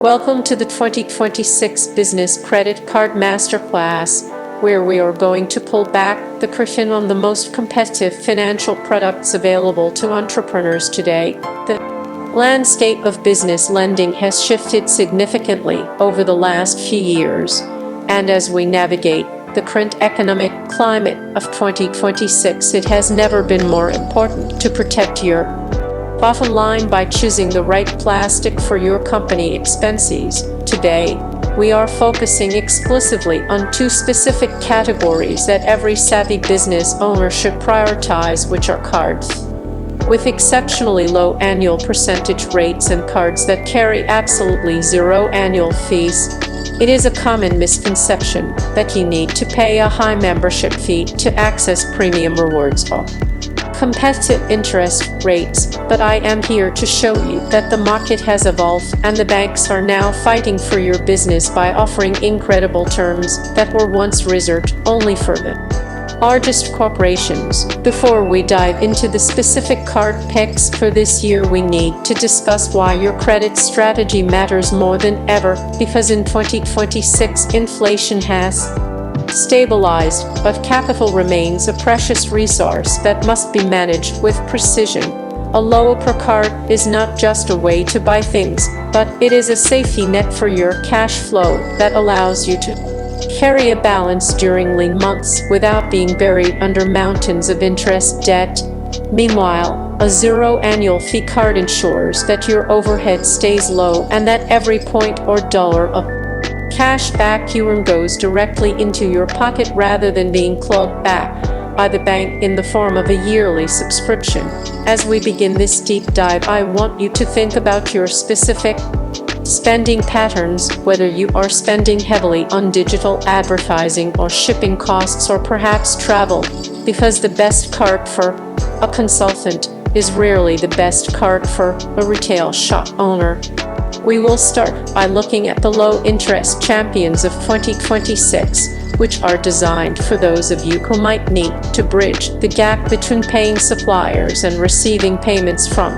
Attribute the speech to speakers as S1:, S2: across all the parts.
S1: Welcome to the 2026 Business Credit Card Masterclass, where we are going to pull back the curtain on the most competitive financial products available to entrepreneurs today. The landscape of business lending has shifted significantly over the last few years, and as we navigate the current economic climate of 2026, it has never been more important to protect your bottom line by choosing the right plastic for your company expenses. Today, we are focusing exclusively on two specific categories that every savvy business owner should prioritize, which are cards with exceptionally low annual percentage rates and cards that carry absolutely zero annual fees. It is a common misconception that you need to pay a high membership fee to access premium rewards or competitive interest rates, but I am here to show you that the market has evolved and the banks are now fighting for your business by offering incredible terms that were once reserved only for the largest corporations. Before we dive into the specific card picks for this year, we need to discuss why your credit strategy matters more than ever, because in 2026 inflation has stabilized, but capital remains a precious resource that must be managed with precision. A lower per card is not just a way to buy things, but it is a safety net for your cash flow that allows you to carry a balance during lean months without being buried under mountains of interest debt. Meanwhile, a zero annual fee card ensures that your overhead stays low and that every point or dollar of cash back you earn goes directly into your pocket rather than being clawed back by the bank in the form of a yearly subscription. As we begin this deep dive, I want you to think about your specific spending patterns, whether you are spending heavily on digital advertising or shipping costs or perhaps travel, because the best card for a consultant is rarely the best card for a retail shop owner. We will start by looking at the low-interest champions of 2026, which are designed for those of you who might need to bridge the gap between paying suppliers and receiving payments from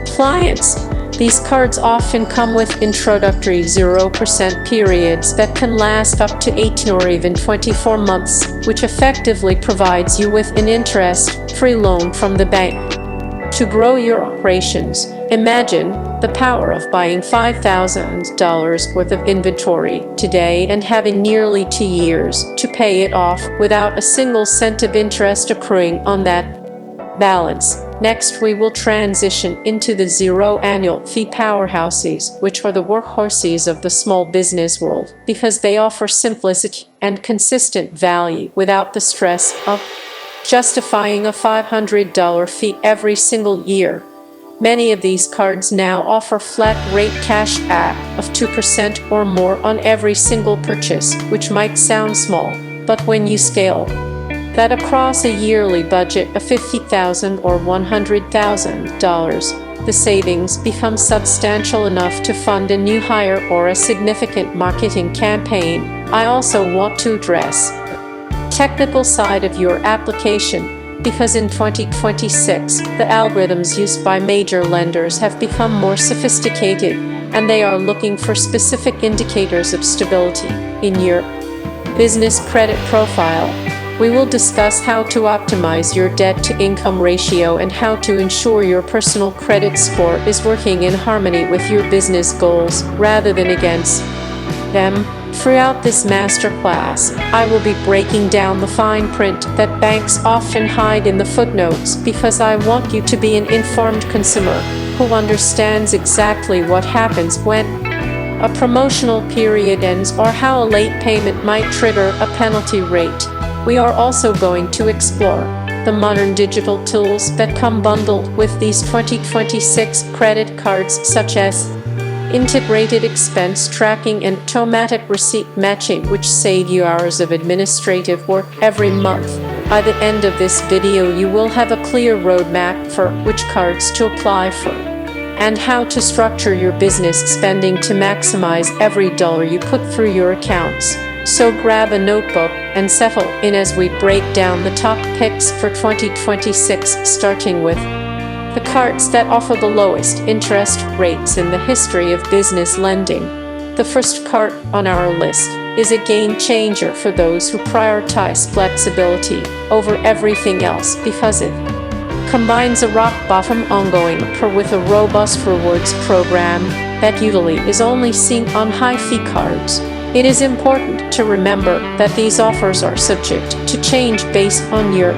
S1: clients. These cards often come with introductory 0% periods that can last up to 18 or even 24 months, which effectively provides you with an interest-free loan from the bank. To grow your operations, imagine the power of buying $5,000 worth of inventory today and having nearly 2 years to pay it off without a single cent of interest accruing on that balance. Next, we will transition into the zero annual fee powerhouses, which are the workhorses of the small business world, because they offer simplicity and consistent value without the stress of justifying a $500 fee every single year. Many of these cards now offer flat-rate cash back of 2% or more on every single purchase, which might sound small, but when you scale that across a yearly budget of $50,000 or $100,000, the savings become substantial enough to fund a new hire or a significant marketing campaign. I also want to address technical side of your application, because in 2026, the algorithms used by major lenders have become more sophisticated, and they are looking for specific indicators of stability in your business credit profile. We will discuss how to optimize your debt-to-income ratio and how to ensure your personal credit score is working in harmony with your business goals rather than against them. Throughout this masterclass, I will be breaking down the fine print that banks often hide in the footnotes, because I want you to be an informed consumer who understands exactly what happens when a promotional period ends or how a late payment might trigger a penalty rate. We are also going to explore the modern digital tools that come bundled with these 2026 credit cards, such as integrated expense tracking and automatic receipt matching, which save you hours of administrative work every month. By the end of this video, you will have a clear roadmap for which cards to apply for and how to structure your business spending to maximize every dollar you put through your accounts. So grab a notebook and settle in as we break down the top picks for 2026, starting with the cards that offer the lowest interest rates in the history of business lending. The first card on our list is a game changer for those who prioritize flexibility over everything else because it combines a rock-bottom ongoing offer with a robust rewards program that usually is only seen on high-fee cards. It is important to remember that these offers are subject to change based on your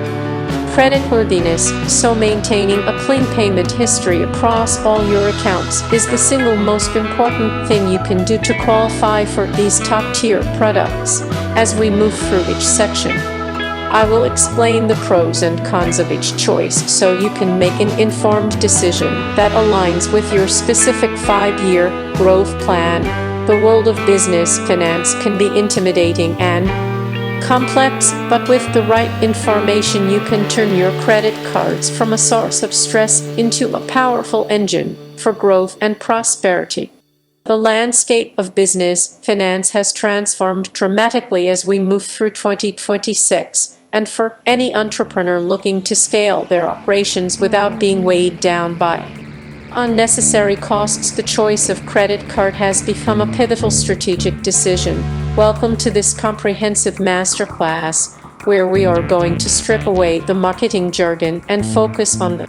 S1: creditworthiness, so maintaining a clean payment history across all your accounts is the single most important thing you can do to qualify for these top-tier products. As we move through each section, I will explain the pros and cons of each choice so you can make an informed decision that aligns with your specific 5-year growth plan. The world of business finance can be intimidating and complex, but with the right information you can turn your credit cards from a source of stress into a powerful engine for growth and prosperity. The landscape of business finance has transformed dramatically as we move through 2026, and for any entrepreneur looking to scale their operations without being weighed down by unnecessary costs, the choice of credit card has become a pivotal strategic decision. Welcome to this comprehensive masterclass, where we are going to strip away the marketing jargon and focus on the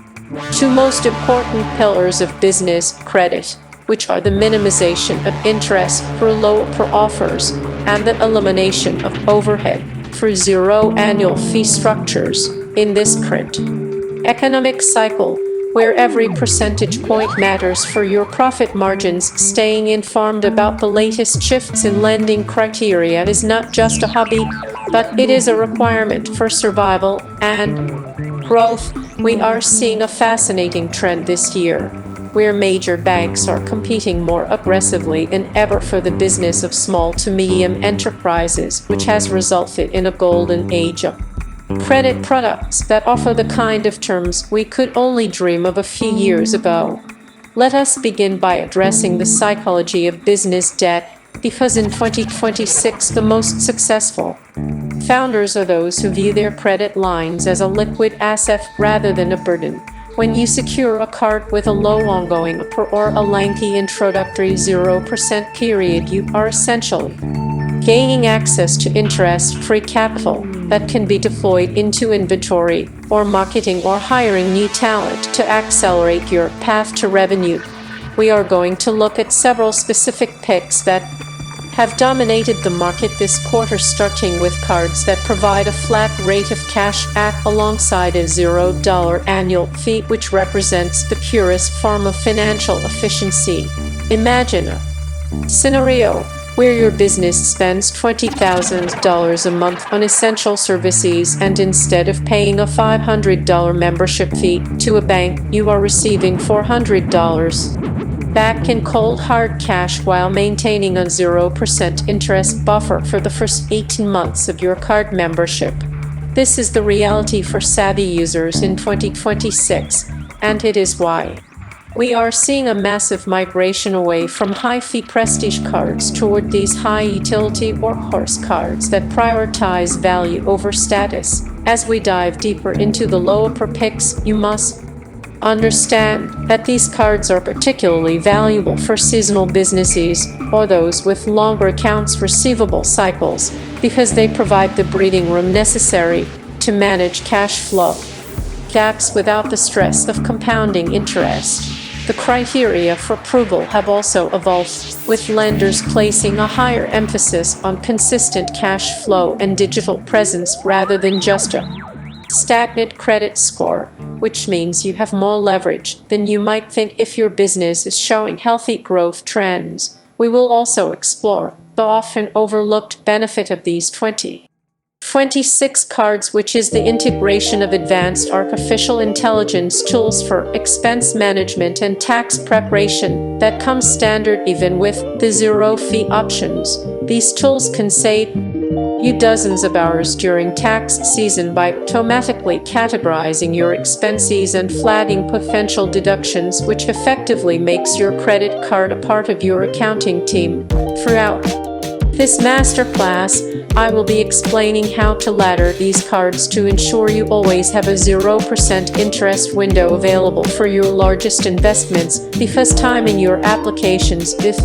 S1: two most important pillars of business credit, which are the minimization of interest for low-per offers and the elimination of overhead for zero annual fee structures. In this current economic cycle, where every percentage point matters for your profit margins, staying informed about the latest shifts in lending criteria is not just a hobby, but it is a requirement for survival and growth. We are seeing a fascinating trend this year, where major banks are competing more aggressively than ever for the business of small to medium enterprises, which has resulted in a golden age of credit products that offer the kind of terms we could only dream of a few years ago. Let us begin by addressing the psychology of business debt, because in 2026 the most successful founders are those who view their credit lines as a liquid asset rather than a burden. When you secure a card with a low ongoing or a lengthy introductory 0% period, you are essentially gaining access to interest-free capital that can be deployed into inventory or marketing or hiring new talent to accelerate your path to revenue. We are going to look at several specific picks that have dominated the market this quarter, starting with cards that provide a flat rate of cash back alongside a $0 annual fee, which represents the purest form of financial efficiency. Imagine a scenario where your business spends $20,000 a month on essential services, and instead of paying a $500 membership fee to a bank, you are receiving $400 back in cold hard cash while maintaining a 0% interest buffer for the first 18 months of your card membership. This is the reality for savvy users in 2026, and it is why we are seeing a massive migration away from high-fee prestige cards toward these high-utility workhorse cards that prioritize value over status. As we dive deeper into the lower picks, you must understand that these cards are particularly valuable for seasonal businesses or those with longer accounts receivable cycles, because they provide the breathing room necessary to manage cash flow gaps without the stress of compounding interest. The criteria for approval have also evolved, with lenders placing a higher emphasis on consistent cash flow and digital presence rather than just a stagnant credit score, which means you have more leverage than you might think if your business is showing healthy growth trends. We will also explore the often overlooked benefit of these 2026 cards, which is the integration of advanced artificial intelligence tools for expense management and tax preparation that comes standard even with the zero-fee options. These tools can save you dozens of hours during tax season by automatically categorizing your expenses and flagging potential deductions, which effectively makes your credit card a part of your accounting team. Throughout this masterclass, I will be explaining how to ladder these cards to ensure you always have a 0% interest window available for your largest investments, because timing your applications is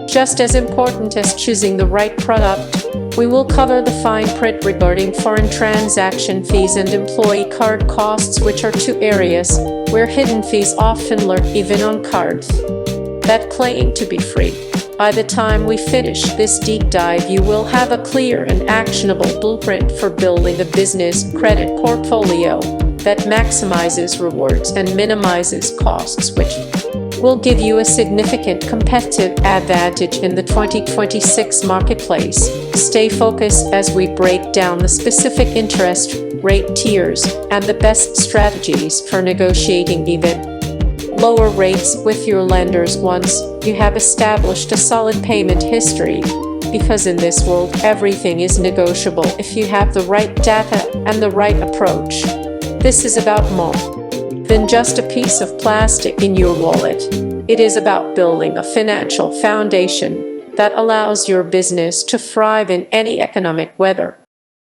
S1: just as important as choosing the right product. We will cover the fine print regarding foreign transaction fees and employee card costs, which are two areas where hidden fees often lurk even on cards that claim to be free. By the time we finish this deep dive, you will have a clear and actionable blueprint for building a business credit portfolio that maximizes rewards and minimizes costs, which will give you a significant competitive advantage in the 2026 marketplace. Stay focused as we break down the specific interest rate tiers and the best strategies for negotiating even lower rates with your lenders once you have established a solid payment history. Because in this world, everything is negotiable if you have the right data and the right approach. This is about more than just a piece of plastic in your wallet. It is about building a financial foundation that allows your business to thrive in any economic weather.